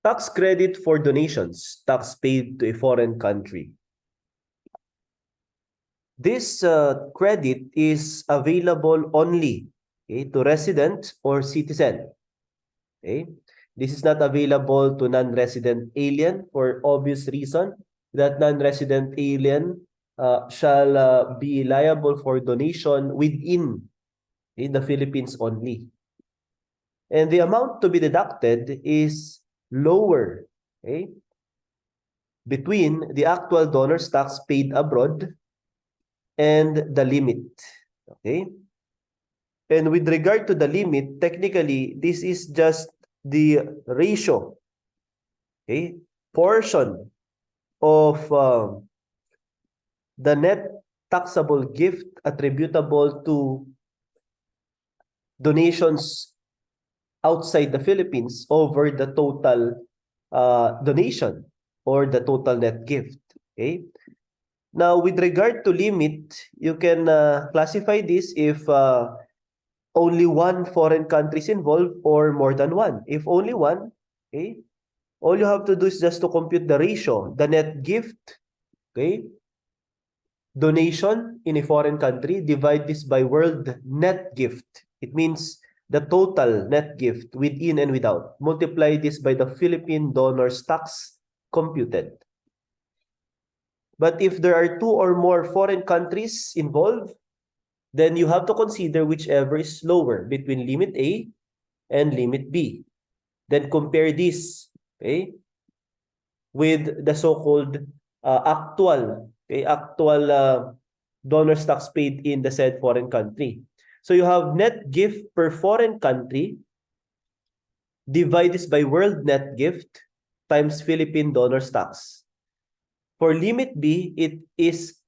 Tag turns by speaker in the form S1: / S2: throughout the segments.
S1: Tax credit for donations, tax paid to a foreign country. This credit is available only, okay, to resident or citizen. Okay? This is not available to non-resident alien for obvious reason that non-resident alien shall be liable for donation within the Philippines only. And the amount to be deducted is lower, okay, between the actual donor's tax paid abroad and the limit. Okay? And with regard to the limit, technically, this is just the ratio, okay, portion of the net taxable gift attributable to donations outside the Philippines over the total donation or the total net gift. Okay. Now, with regard to limit, you can classify this if only one foreign country is involved or more than one. If only one, okay, all you have to do is just to compute the ratio, the net gift, okay, donation in a foreign country, divide this by world net gift. It means the total net gift within and without. Multiply this by the Philippine donor's tax computed. But if there are two or more foreign countries involved, then you have to consider whichever is lower between limit A and limit B. Then compare this, okay, with the so-called actual donor's tax paid in the said foreign country. So you have net gift per foreign country, divide this by world net gift times Philippine donor's tax. For limit B, it is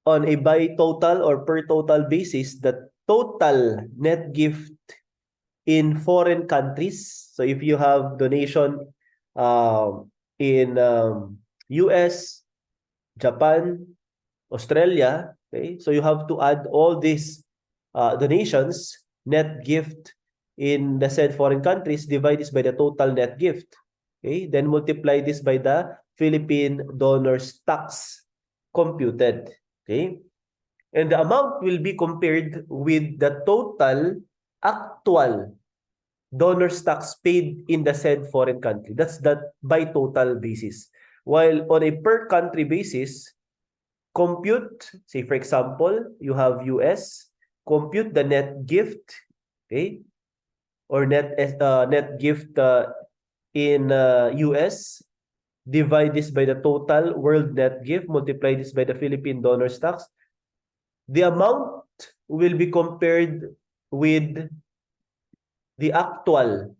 S1: on a by total or per total basis, the total net gift in foreign countries. So if you have donation in US, Japan, Australia, okay, so you have to add all these donations, net gift in the said foreign countries, divide this by the total net gift. Okay, then multiply this by the Philippine donor's tax computed. Okay, and the amount will be compared with the total actual donor's tax paid in the said foreign country. That's that by total basis. While on a per country basis, compute, say for example, you have US, compute the net gift, okay, or net gift in US, divide this by the total world net gift, multiply this by the Philippine donor's tax. The amount will be compared with the actual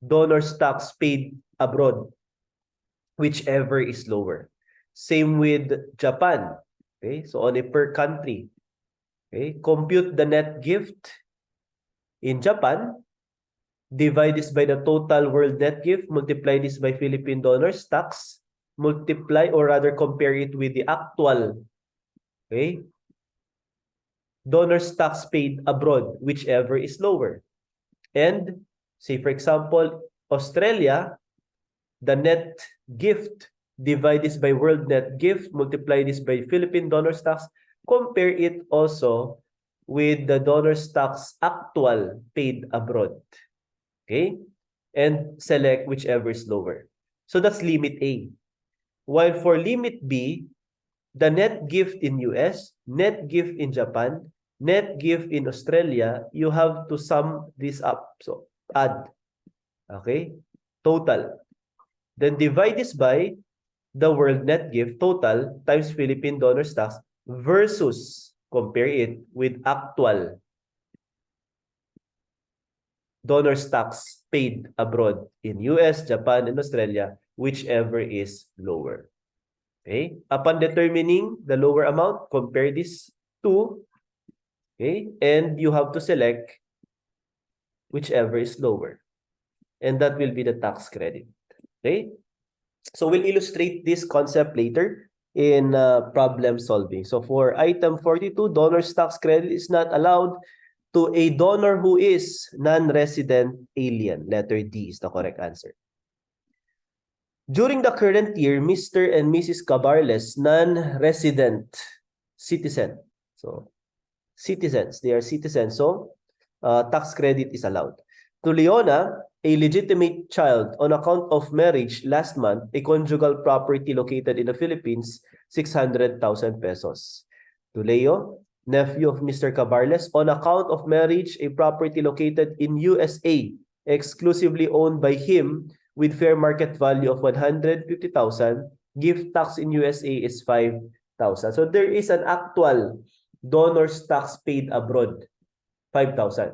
S1: donor's tax paid abroad, whichever is lower. Same with Japan. Okay, so on a per country, okay, compute the net gift in Japan, divide this by the total world net gift, multiply this by Philippine donor's tax, multiply or rather compare it with the actual, okay, donor's tax paid abroad, whichever is lower. And say for example, Australia, the net gift, divide this by world net gift, multiply this by Philippine donor's tax, compare it also with the donor's tax actual paid abroad. Okay? And select whichever is lower. So that's limit A. While for limit B, the net gift in US, net gift in Japan, net gift in Australia, you have to sum this up. So add. Okay? Total. Then divide this by the world net gift total times Philippine donor's tax versus compare it with actual donor's tax paid abroad in US, Japan, and Australia, whichever is lower. Okay? Upon determining the lower amount, compare these two. Okay? And you have to select whichever is lower. And that will be the tax credit. Okay? So we'll illustrate this concept later in problem solving. So for item 42, donor's tax credit is not allowed to a donor who is non-resident alien. Letter D is the correct answer. During the current year, Mr. and Mrs. Cabarles, non-resident citizen. So, citizens, they are citizens. So, tax credit is allowed. To Leona, a legitimate child on account of marriage last month, a conjugal property located in the Philippines, 600,000 pesos. To Leo, nephew of Mr. Cabarles, on account of marriage, a property located in USA, exclusively owned by him, with fair market value of 150,000, gift tax in USA is 5,000. So there is an actual donor's tax paid abroad, 5,000.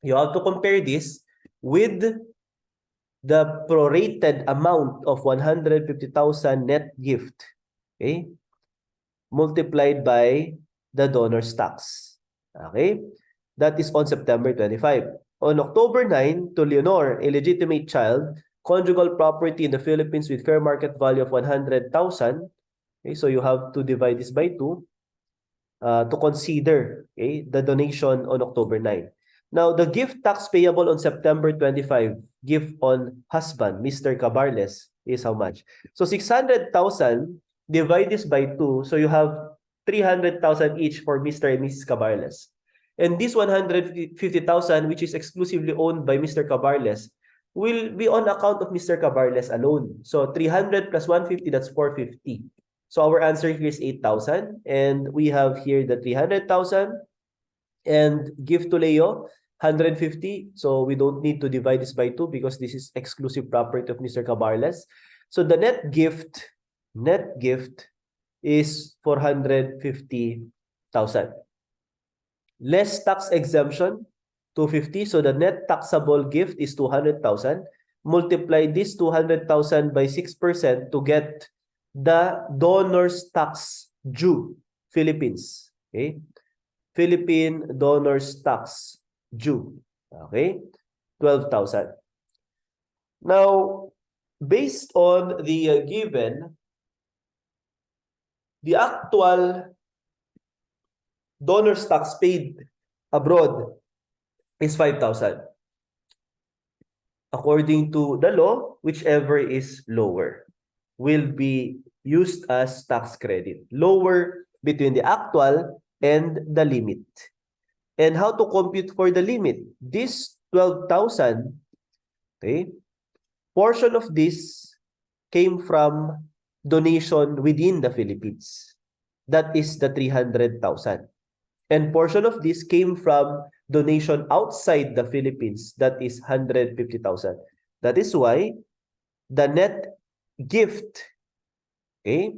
S1: You have to compare this with the prorated amount of 150,000 net gift, okay, multiplied by the donor's tax. Okay? That is on September 25. On October 9, to Leonor, a legitimate child, conjugal property in the Philippines with fair market value of 100,000. Okay, so you have to divide this by 2 to consider, okay, the donation on October 9. Now, the gift tax payable on September 25, gift on husband, Mr. Cabarles, is how much? So 600,000, divide this by 2, so you have 300,000 each for Mr. and Mrs. Cabarles. And this 150,000, which is exclusively owned by Mr. Cabarles, will be on account of Mr. Cabarles alone. So 300 plus 150, that's 450. So our answer here is 8,000. And we have here the 300,000. And give to Leo, 150. So we don't need to divide this by 2 because this is exclusive property of Mr. Cabarles. So the net gift is 450,000. Less tax exemption, 250. So the net taxable gift is 200,000. Multiply this 200,000 by 6% to get the donor's tax due, Philippines. Okay? Philippine donor's tax due. Okay? 12,000. Now, based on the given, the actual donor's tax paid abroad is 5,000. According to the law, whichever is lower will be used as tax credit. Lower between the actual and the limit. And how to compute for the limit? This 12,000, okay, portion of this came from donation within the Philippines. That is the 300,000. And portion of this came from donation outside the Philippines. That is 150,000. That is why the net gift, okay,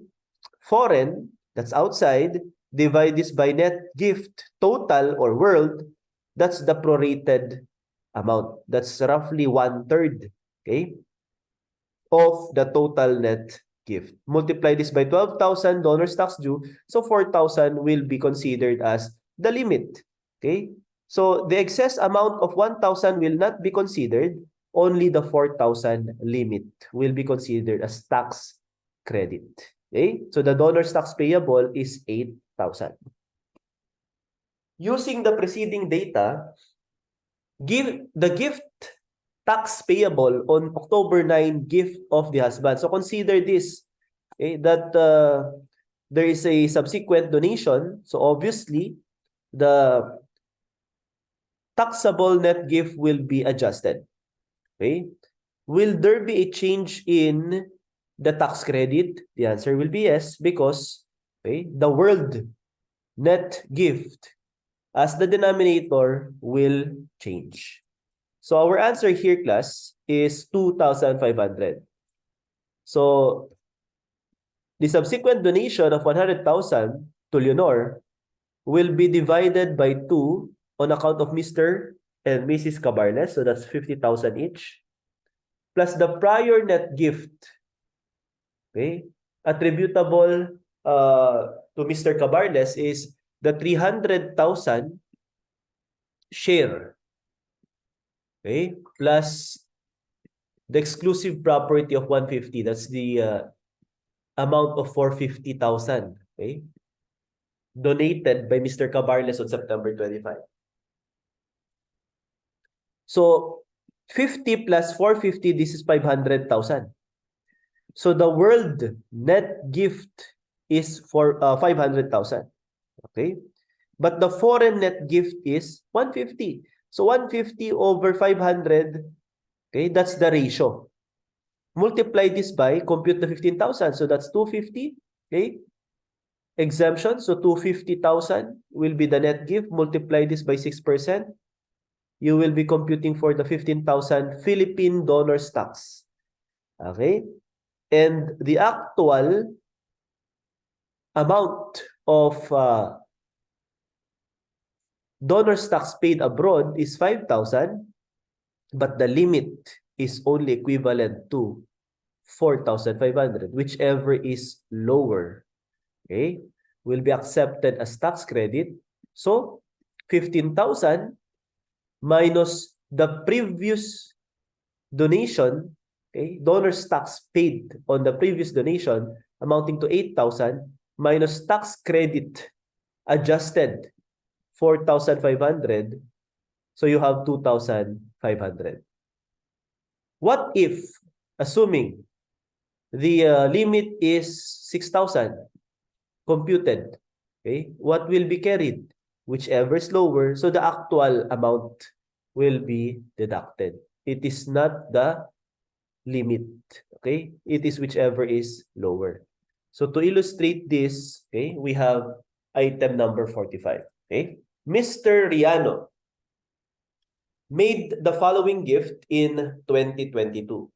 S1: foreign, that's outside, divide this by net gift total or world, that's the prorated amount. That's roughly 1/3, okay, of the total net gift. Multiply this by 12,000 dollars tax due, so 4,000 will be considered as the limit. Okay? So the excess amount of 1,000 will not be considered, only the 4,000 limit will be considered as tax credit. Okay? So the donor's tax payable is 8,000. Using the preceding data, give the gift tax payable on October 9, gift of the husband. So consider this, okay, that there is a subsequent donation. So obviously, the taxable net gift will be adjusted. Okay? Will there be a change in the tax credit? The answer will be yes, because, okay, the world net gift as the denominator will change. So our answer here, class, is 2,500. So the subsequent donation of 100,000 to Leonor will be divided by 2 on account of Mr. and Mrs. Cabarles. So that's 50,000 each. Plus the prior net gift, okay, attributable to Mr. Cabarles is the 300,000 share. Okay, plus the exclusive property of 150. That's the amount of 450,000. Okay, donated by Mr. Cabarles on September 25. So 50 plus 450, this is 500,000. So the world net gift is for 500,000. Okay? But the foreign net gift is 150. So 150 over 500, okay, that's the ratio. Multiply this by, compute the 15,000. So that's 250, okay? Exemption, so 250,000 will be the net gift. Multiply this by 6%. You will be computing for the 15,000 Philippine donors tax. Okay? And the actual amount of donors tax paid abroad is 5,000, but the limit is only equivalent to 4,500, whichever is lower, okay, will be accepted as tax credit. So 15,000 minus the previous donation, okay, donors tax paid on the previous donation amounting to 8,000 minus tax credit adjusted 4,500. So you have 2,500. What if, assuming the limit is 6,000 computed, okay, what will be carried? Whichever is lower, so the actual amount will be deducted. It is not the limit, okay? It is whichever is lower. So to illustrate this, okay, we have item number 45, okay? Mr. Riano made the following gift in 2022.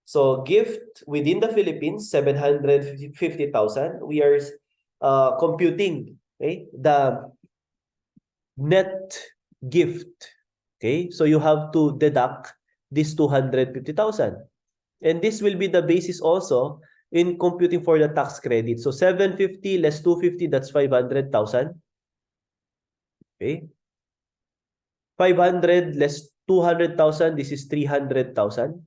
S1: So gift within the Philippines, 750,000. We are computing, okay, the net gift. Okay, so you have to deduct this 250,000. And this will be the basis also in computing for the tax credit. So 750 less 250, that's 500,000. Okay. 500 less 200,000, this is 300,000.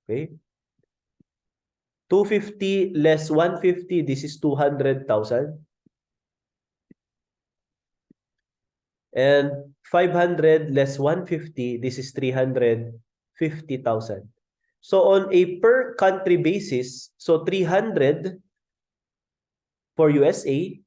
S1: Okay. 250 less 150, this is 200,000. And 500 less 150, this is 350,000. So on a per country basis, so 300 for USA,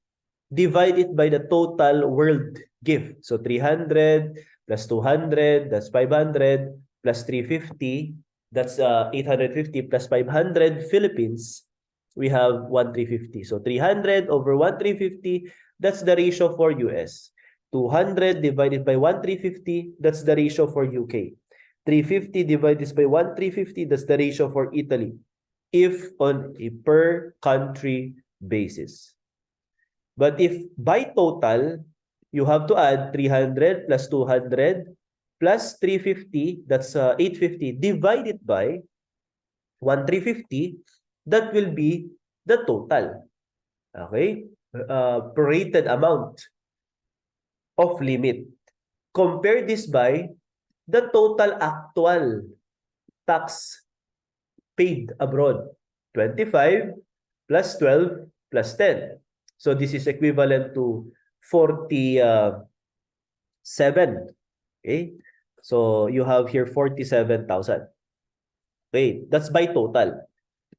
S1: divided by the total world gift. So 300 plus 200, that's 500, plus 350, that's 850, plus 500 Philippines, we have 1,350. So 300 over 1,350, that's the ratio for US. 200 divided by 1,350, that's the ratio for UK. 350 divided by 1,350, that's the ratio for Italy, if on a per country basis. But if by total, you have to add 300 plus 200 plus 350, that's 850, divided by 1,350, that will be the total. Okay? Prorated amount of limit. Compare this by the total actual tax paid abroad. 25 plus 12 plus 10. So this is equivalent to 47. Okay? So you have here 47,000. Okay, that's by total.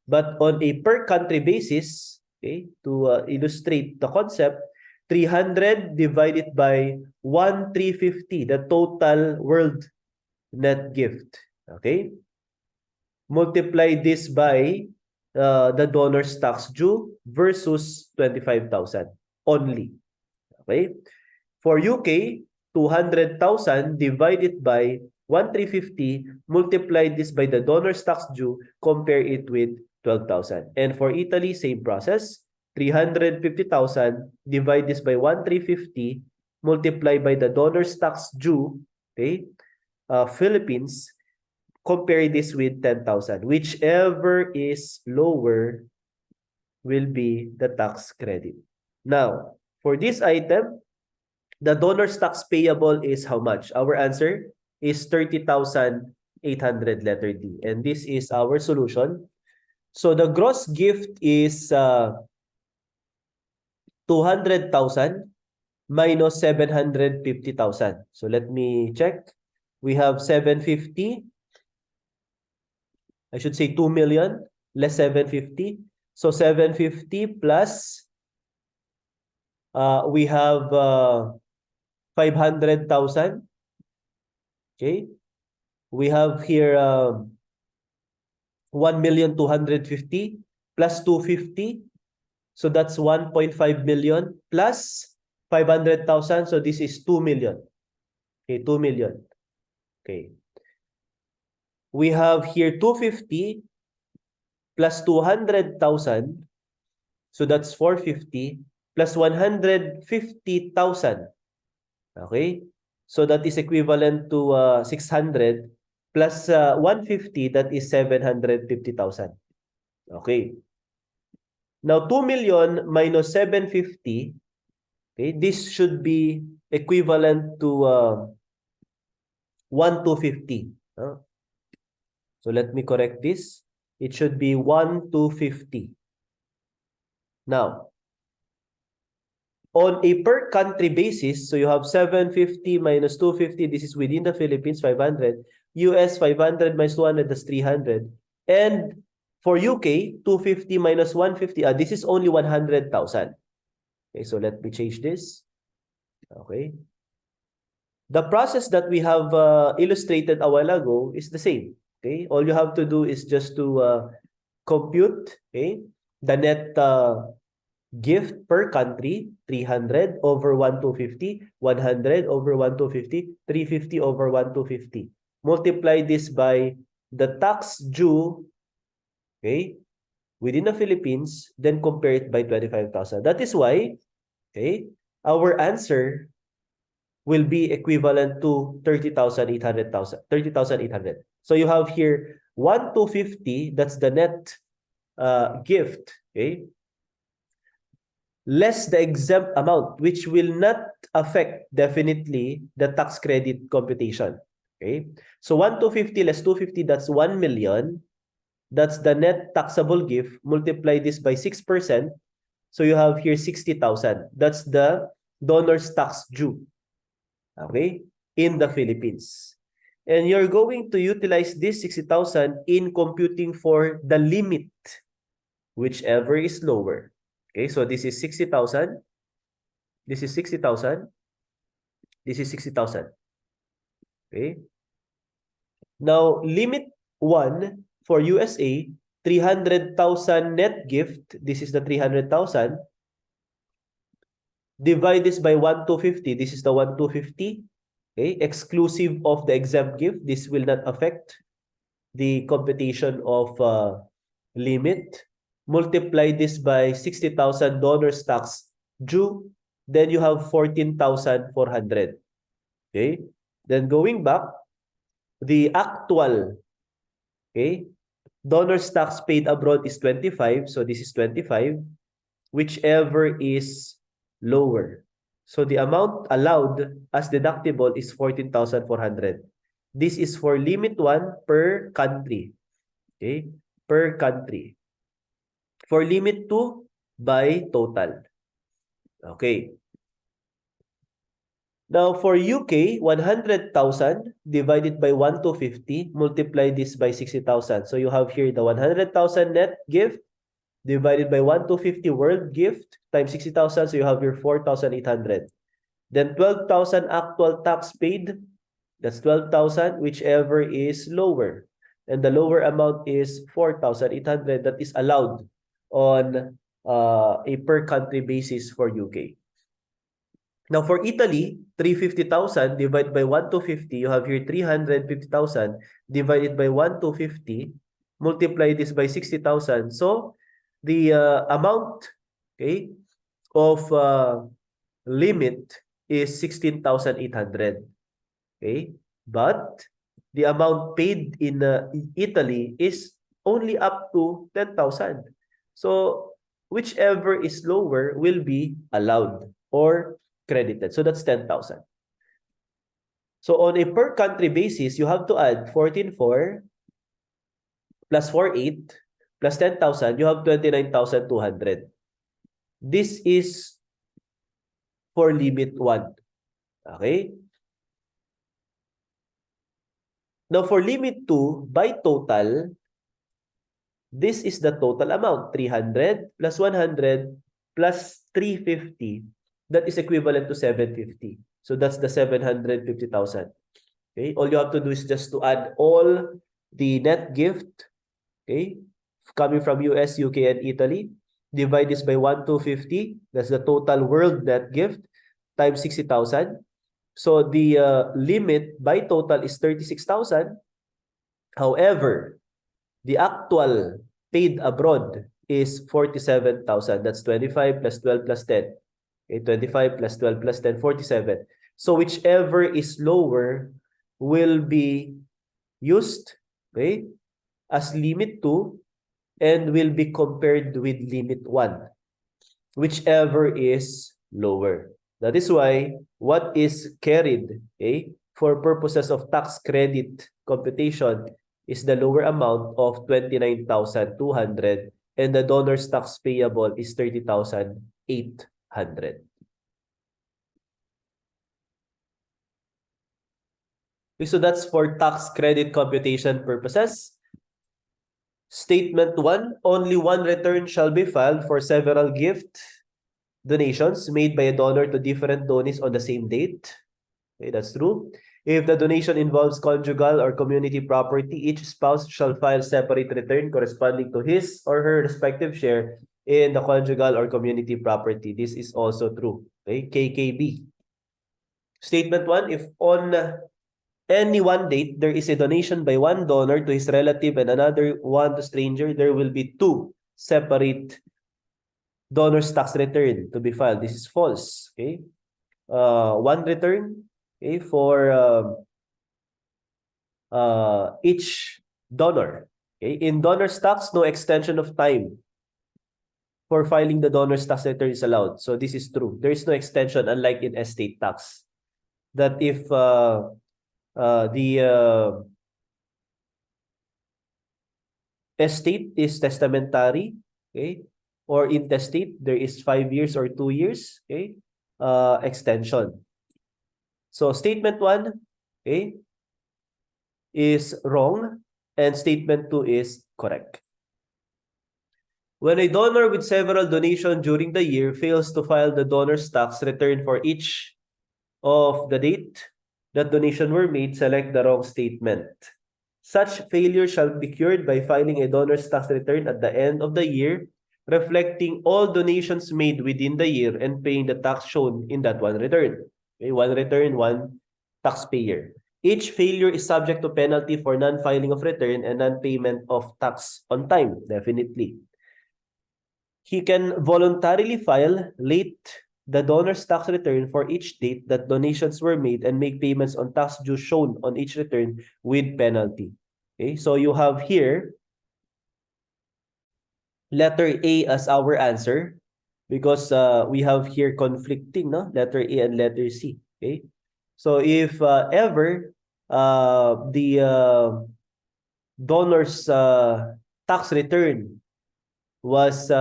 S1: But on a per country basis, okay, to illustrate the concept, 300 divided by 1,350, the total world net gift. Okay? Multiply this by the donor's tax due versus 25,000 only. Okay? For UK, 200,000 divided by 1,350, multiply this by the donor's tax due, compare it with 12,000. And for Italy, same process. 350,000, divide this by 1,350, multiply by the donor's tax due, okay? Philippines, compare this with 10,000. Whichever is lower will be the tax credit. Now, for this item, the donor's tax payable is how much? Our answer is 30,800, letter D. And this is our solution. So the gross gift is 200,000 minus 750,000. So let me check. We have 750 I should say 2 million less 750. So 750 plus we have 500,000. Okay. We have here 1,250,000 plus 250. So that's 1.5 million plus 500,000. So this is 2 million. Okay, 2 million. Okay. We have here 250 plus 200,000. So that's 450 plus 150,000. Okay? So that is equivalent to 600 plus 150, that is 750,000. Okay. Now 2 million minus 750, okay, this should be equivalent to 1,250. So let me correct this. It should be 1,250. Now, on a per country basis, so you have 750 minus 250, this is within the Philippines, 500. US, 500 minus 200, that's 300. And for UK, 250 minus 150, this is only 100,000. Okay, so let me change this. Okay. The process that we have illustrated a while ago is the same. Okay, all you have to do is just to compute, okay, the net gift per country, 300 over 1,250, 100 over 1,250, 350 over 1,250. Multiply this by the tax due, okay, within the Philippines, then compare it by 25,000. That is why, okay, our answer will be equivalent to 30,800. So you have here 1,250, that's the net gift, okay, less the exempt amount, which will not affect definitely the tax credit computation. Okay, so 1,250 less 250, that's 1 million. That's the net taxable gift. Multiply this by 6%. So you have here 60,000. That's the donor's tax due, okay, in the Philippines. And you're going to utilize this 60,000 in computing for the limit, whichever is lower. Okay, so this is 60,000. This is 60,000. This is 60,000. Okay. Now, limit 1 for USA, 300,000 net gift. This is the 300,000. Divide this by 1,250. This is the 1,250. Okay, exclusive of the exempt gift. This will not affect the computation of limit. Multiply this by 60,000 dollars tax due. Then you have 14,400. Okay. Then going back, the actual, okay, donor's tax paid abroad is 25. So this is 25, whichever is lower. So the amount allowed as deductible is 14,400. This is for limit 1 per country. Okay, per country. For limit 2, by total. Okay. Now, for UK, 100,000 divided by 1,250, multiply this by 60,000. So you have here the 100,000 net gift divided by 1,250 world gift times 60,000. So you have your 4,800. Then 12,000 actual tax paid. That's 12,000, whichever is lower. And the lower amount is 4,800 that is allowed on a per country basis for UK. Now, for Italy, 350,000 divided by 1,250, you have here 350,000 divided by 1,250. Multiply this by 60,000. So, the amount, okay, of limit is 16,800. Okay, but the amount paid in Italy is only up to 10,000. So, whichever is lower will be allowed or credited. So that's 10,000. So on a per country basis, you have to add 14,400 plus 48,000 plus 10,000. You have 29,200. This is for limit 1. Okay? Now for limit 2, by total, This is the total amount, 300 plus 100 plus 350. That is equivalent to 750. So that's the 750,000. Okay, all you have to do is just to add all the net gift, okay, coming from US, UK, and Italy. Divide this by 1,250. That's the total world net gift times 60,000. So the limit by total is 36,000. However, the actual paid abroad is 47,000. That's 25 plus 12 plus 10. Okay, 25 plus 12 plus 10, 47. So whichever is lower will be used, okay, as limit 2 and will be compared with limit 1, whichever is lower. That is why what is carried, okay, for purposes of tax credit computation is the lower amount of 29,200 and the donor's tax payable is 30,800. Okay, so that's for tax credit computation purposes. Statement 1, only one return shall be filed for several gift donations made by a donor to different donees on the same date. Okay, that's true. If the donation involves conjugal or community property, each spouse shall file separate return corresponding to his or her respective share in the conjugal or community property. This is also true. Okay, KKB. Statement 1, if on any one date there is a donation by one donor to his relative and another one to stranger, there will be two separate donor's tax return to be filed. This is false. Okay, one return, okay, for each donor. Okay, in donor's tax, no extension of time for filing the donor's tax return is allowed. So this is true. There is no extension, unlike in estate tax. That if the estate is testamentary, okay, or intestate, there is 5 years or 2 years, okay, extension. So statement 1, okay, is wrong and statement 2 is correct. When a donor with several donations during the year fails to file the donor's tax return for each of the date that donation were made, select the wrong statement. Such failure shall be cured by filing a donor's tax return at the end of the year, reflecting all donations made within the year and paying the tax shown in that one return. Okay, one return, one taxpayer. Each failure is subject to penalty for non-filing of return and non-payment of tax on time, definitely. He can voluntarily file late the donor's tax return for each date that donations were made and make payments on tax due shown on each return with penalty. Okay, so you have here letter A as our answer because we have here conflicting, no? Letter A and letter C. Okay, so if ever the donor's tax return was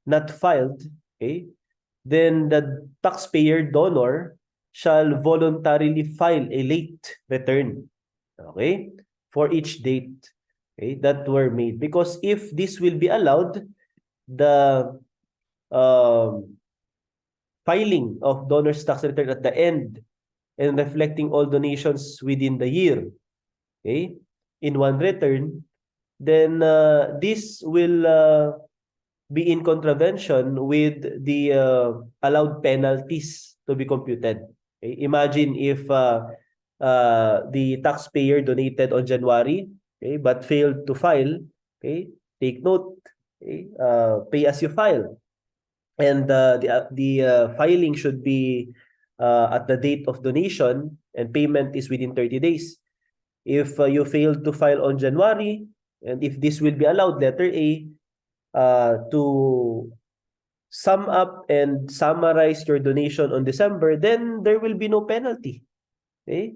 S1: not filed, okay, then the taxpayer donor shall voluntarily file a late return, okay, for each date, okay, that were made. Because if this will be allowed, the filing of donor's tax return at the end and reflecting all donations within the year, okay, in one return, then this will be in contravention with the allowed penalties to be computed. Okay? Imagine if the taxpayer donated on January, okay, but failed to file. Okay, take note. Okay, pay as you file, and the filing should be at the date of donation, and payment is within 30 days. If you failed to file on January, and if this will be allowed, letter A, to sum up and summarize your donation on December, then there will be no penalty, okay,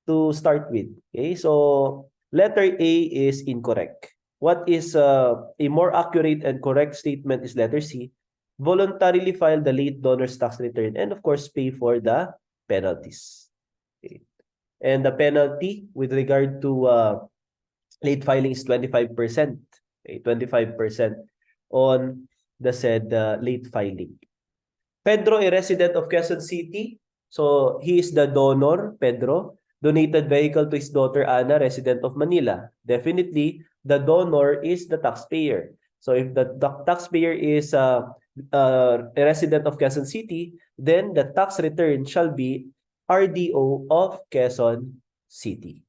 S1: to start with. Okay, so letter A is incorrect. What is a more accurate and correct statement is letter C. Voluntarily file the late donor's tax return and of course pay for the penalties. Okay. And the penalty with regard to late filing is 25%. Okay, 25% on the said late filing. Pedro, a resident of Quezon City. So he is the donor, Pedro. Donated vehicle to his daughter Ana, resident of Manila. Definitely, the donor is the taxpayer. So if the taxpayer is a resident of Quezon City, then the tax return shall be RDO of Quezon City.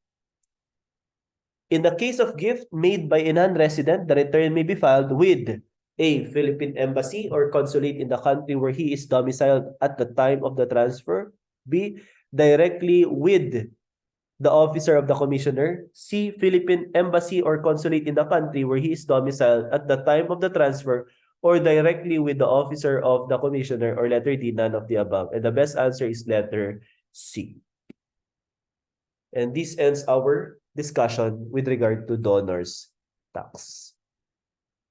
S1: In the case of gift made by a non-resident, the return may be filed with A. Philippine Embassy or consulate in the country where he is domiciled at the time of the transfer. B. Directly with the officer of the commissioner. C. Philippine Embassy or consulate in the country where he is domiciled at the time of the transfer, or directly with the officer of the commissioner, or letter D, none of the above. And the best answer is letter C. And this ends our discussion with regard to donors tax.